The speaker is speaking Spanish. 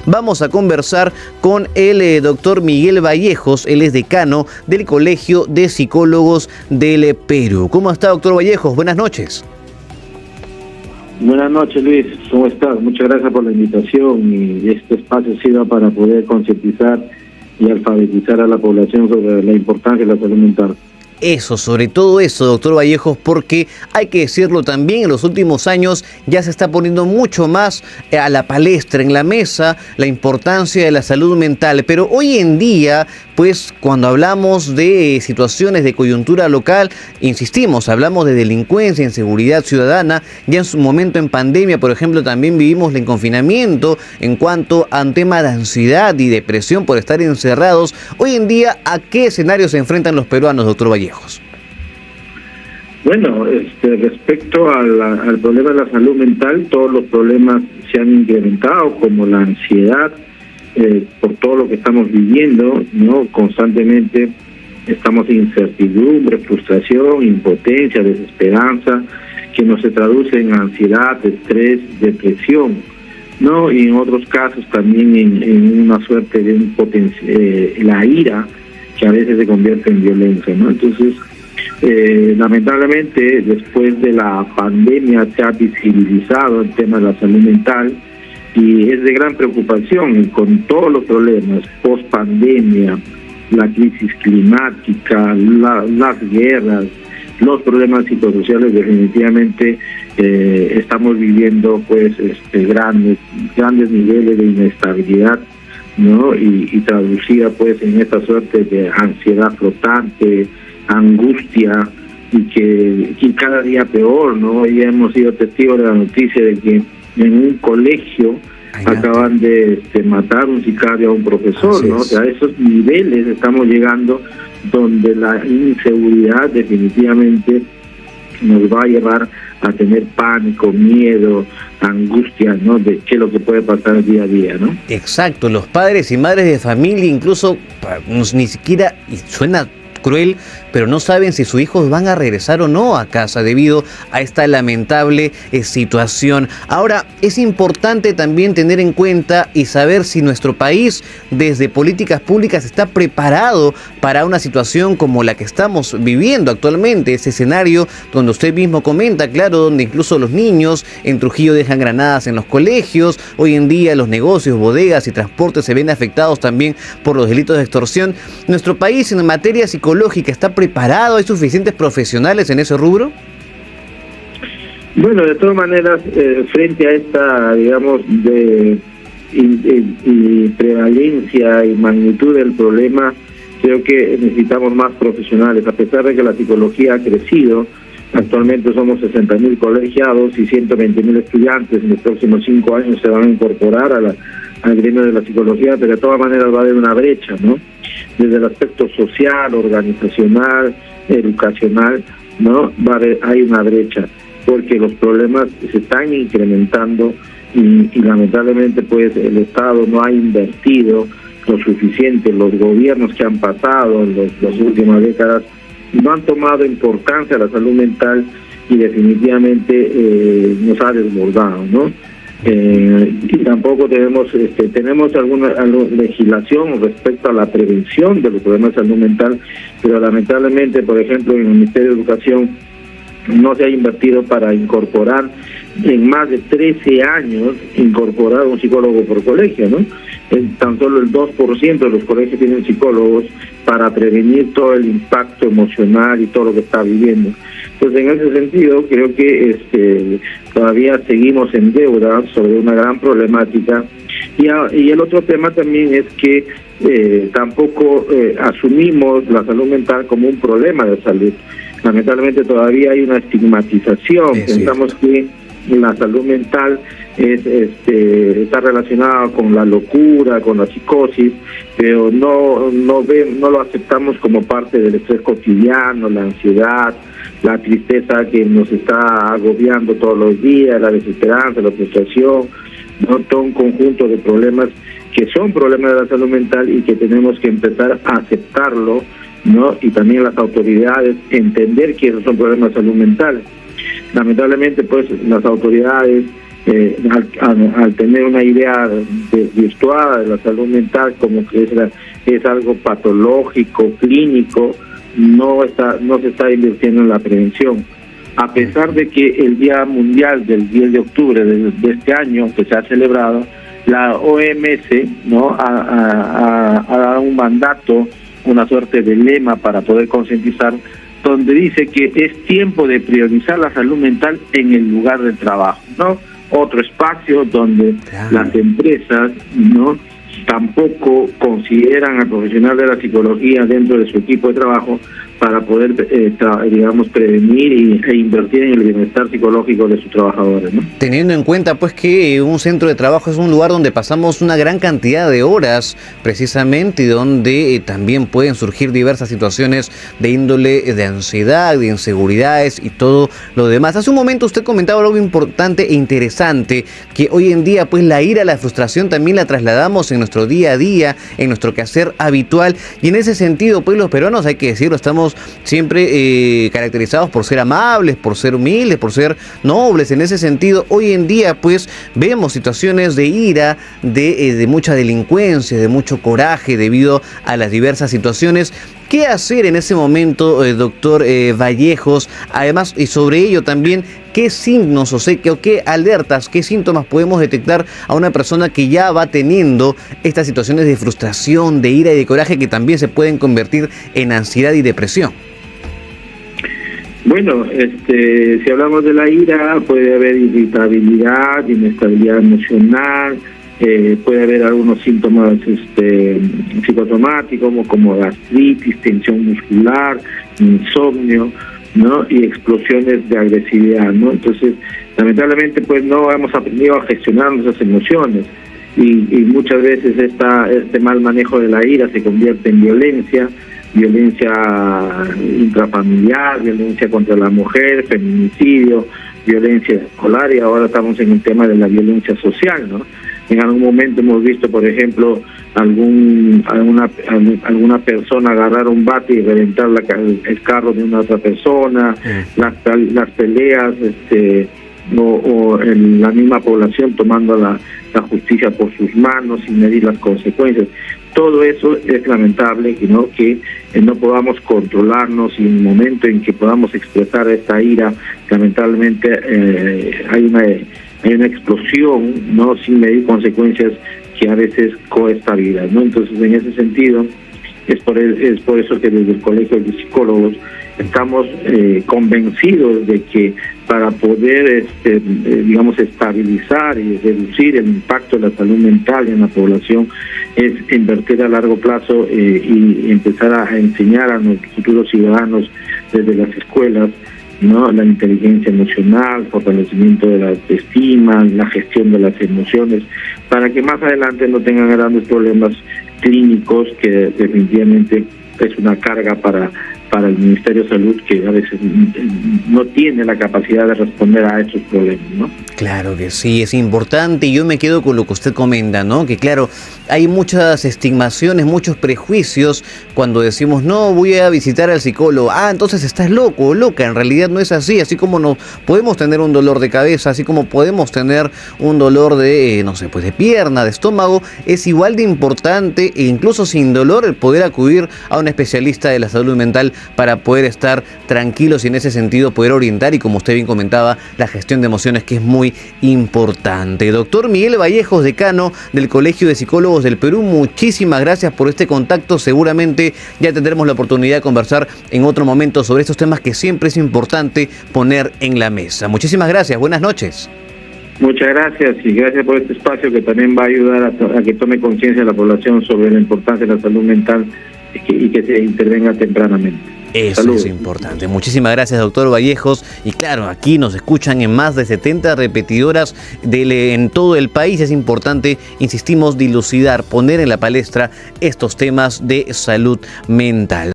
Vamos a conversar con el doctor Miguel Vallejos, él es decano del Colegio de Psicólogos del Perú. ¿Cómo está, doctor Vallejos? Buenas noches. Buenas noches, Luis. ¿Cómo estás? Muchas gracias por la invitación, y este espacio sirva para poder concientizar y alfabetizar a la población sobre la importancia de la salud mental. Eso, sobre todo eso, doctor Vallejos, porque hay que decirlo también, en los últimos años ya se está poniendo mucho más a la palestra, en la mesa, la importancia de la salud mental. Pero hoy en día, pues cuando hablamos de situaciones de coyuntura local, insistimos, hablamos de delincuencia, inseguridad ciudadana. Ya en su momento en pandemia, por ejemplo, también vivimos el confinamiento en cuanto a un tema de ansiedad y depresión por estar encerrados. Hoy en día, ¿a qué escenarios se enfrentan los peruanos, doctor Vallejos? Bueno, respecto al problema de la salud mental, todos los problemas se han incrementado, como la ansiedad, por todo lo que estamos viviendo, ¿no? Constantemente estamos en incertidumbre, frustración, impotencia, desesperanza, que no se traduce en ansiedad, estrés, depresión, ¿no? Y en otros casos también en una suerte de la ira, que a veces se convierte en violencia, ¿no? Entonces, lamentablemente, después de la pandemia se ha visibilizado el tema de la salud mental, y es de gran preocupación, y con todos los problemas post-pandemia, la crisis climática, las guerras, los problemas psicosociales. Definitivamente estamos viviendo pues grandes niveles de inestabilidad, ¿no? Y traducida pues en esta suerte de ansiedad flotante, angustia, y cada día peor, ¿no? Ya hemos sido testigos de la noticia de que en un colegio acaban de matar un sicario a un profesor, ¿no? O sea, a esos niveles estamos llegando, donde la inseguridad definitivamente nos va a llevar a tener pánico, miedo, angustia, ¿no? De qué es lo que puede pasar día a día, ¿no? Exacto, los padres y madres de familia incluso ni siquiera, y suena cruel, pero no saben si sus hijos van a regresar o no a casa debido a esta lamentable situación. Ahora, es importante también tener en cuenta y saber si nuestro país, desde políticas públicas, está preparado para una situación como la que estamos viviendo actualmente, ese escenario donde usted mismo comenta, claro, donde incluso los niños en Trujillo dejan granadas en los colegios. Hoy en día los negocios, bodegas y transportes se ven afectados también por los delitos de extorsión. ¿Nuestro país en materia psicológica está preparado? ¿Hay suficientes profesionales en ese rubro? Bueno, de todas maneras, frente a esta, digamos, de prevalencia y magnitud del problema, creo que necesitamos más profesionales. A pesar de que la psicología ha crecido, actualmente somos 60.000 colegiados y 120.000 estudiantes. En los próximos 5 años se van a incorporar al gremio de la psicología, pero de todas maneras va a haber una brecha, ¿no? Desde el aspecto social, organizacional, educacional, ¿no? Hay una brecha, porque los problemas se están incrementando, y lamentablemente pues el Estado no ha invertido lo suficiente. Los gobiernos que han pasado en las últimas décadas no han tomado importancia a la salud mental, y definitivamente nos ha desbordado, ¿no? Y tampoco tenemos alguna legislación respecto a la prevención de los problemas de salud mental, pero lamentablemente, por ejemplo, en el Ministerio de Educación no se ha invertido para incorporar, en más de 13 años, incorporar un psicólogo por colegio, ¿no? Tan solo el 2% de los colegios tienen psicólogos para prevenir todo el impacto emocional y todo lo que está viviendo. Entonces, en ese sentido, creo que todavía seguimos en deuda sobre una gran problemática. Y el otro tema también es que tampoco asumimos la salud mental como un problema de salud. Lamentablemente todavía hay una estigmatización. Pensamos que la salud mental está relacionada con la locura, con la psicosis, pero no lo aceptamos como parte del estrés cotidiano, la ansiedad, la tristeza que nos está agobiando todos los días, la desesperanza, la frustración, ¿no? Todo un conjunto de problemas que son problemas de la salud mental, y que tenemos que empezar a aceptarlo, ¿no? Y también las autoridades entender que esos son problemas de salud mental. Lamentablemente, pues, las autoridades al tener una idea virtuada de la salud mental como que es algo patológico, clínico, no se está invirtiendo en la prevención. A pesar de que el Día Mundial del 10 de octubre de este año, que se ha celebrado, la OMS ¿no? ha dado un mandato, una suerte de lema para poder concientizar, donde dice que es tiempo de priorizar la salud mental en el lugar de trabajo, ¿no? Otro espacio donde las empresas no tampoco consideran al profesional de la psicología dentro de su equipo de trabajo para poder, digamos, prevenir e invertir en el bienestar psicológico de sus trabajadores, ¿no? Teniendo en cuenta, pues, que un centro de trabajo es un lugar donde pasamos una gran cantidad de horas, precisamente, y donde también pueden surgir diversas situaciones de índole de ansiedad, de inseguridades y todo lo demás. Hace un momento usted comentaba algo importante e interesante, que hoy en día, pues, la ira, la frustración también la trasladamos en nuestro día a día, en nuestro quehacer habitual, y en ese sentido, pues, los peruanos, hay que decirlo, estamos siempre caracterizados por ser amables, por ser humildes, por ser nobles. En ese sentido, hoy en día pues vemos situaciones de ira, de mucha delincuencia, de mucho coraje debido a las diversas situaciones. ¿Qué hacer en ese momento, doctor Vallejos? Además, y sobre ello también, ¿qué signos o qué alertas, qué síntomas podemos detectar a una persona que ya va teniendo estas situaciones de frustración, de ira y de coraje que también se pueden convertir en ansiedad y depresión? Bueno, si hablamos de la ira, puede haber irritabilidad, inestabilidad emocional, puede haber algunos síntomas psicosomáticos como gastritis, tensión muscular, insomnio, ¿no? Y explosiones de agresividad, ¿no? Entonces, lamentablemente, pues no hemos aprendido a gestionar nuestras emociones y muchas veces este mal manejo de la ira se convierte en violencia intrafamiliar, violencia contra la mujer, feminicidio, violencia escolar, y ahora estamos en el tema de la violencia social, ¿no? En algún momento hemos visto, por ejemplo, alguna persona agarrar un bate y reventar el carro de una otra persona, las peleas, o en la misma población tomando la justicia por sus manos sin medir las consecuencias. Todo eso es lamentable, ¿no? Que no podamos controlarnos, y en el momento en que podamos expresar esta ira, lamentablemente hay una explosión, ¿no? Sin medir consecuencias que a veces cuesta vida, ¿no? Entonces, en ese sentido, es por eso que desde el Colegio de Psicólogos estamos convencidos de que para poder, digamos, estabilizar y reducir el impacto de la salud mental en la población, es invertir a largo plazo y empezar a enseñar a nuestros futuros ciudadanos desde las escuelas, ¿no? La inteligencia emocional, fortalecimiento de la autoestima, la gestión de las emociones, para que más adelante no tengan grandes problemas clínicos, que definitivamente es una carga para el Ministerio de Salud, que a veces no tiene la capacidad de responder a estos problemas, ¿no? Claro que sí, es importante, y yo me quedo con lo que usted comenta, ¿no? Que claro, hay muchas estigmaciones, muchos prejuicios cuando decimos, no, voy a visitar al psicólogo. Ah, entonces estás loco o loca. En realidad no es así. Así como no podemos tener un dolor de cabeza, así como podemos tener un dolor de, pues de pierna, de estómago, es igual de importante, e incluso sin dolor, el poder acudir a un especialista de la salud mental para poder estar tranquilos y en ese sentido poder orientar, y como usted bien comentaba, la gestión de emociones, que es muy importante. Doctor Miguel Vallejos, decano del Colegio de Psicólogos del Perú, muchísimas gracias por este contacto. Seguramente ya tendremos la oportunidad de conversar en otro momento sobre estos temas que siempre es importante poner en la mesa. Muchísimas gracias, buenas noches. Muchas gracias, y gracias por este espacio que también va a ayudar a que tome conciencia la población sobre la importancia de la salud mental y que se intervenga tempranamente. Eso Saludos. es importante. Muchísimas gracias, doctor Vallejos. Y claro, aquí nos escuchan en más de 70 repetidoras en todo el país. Es importante, insistimos, dilucidar, poner en la palestra estos temas de salud mental.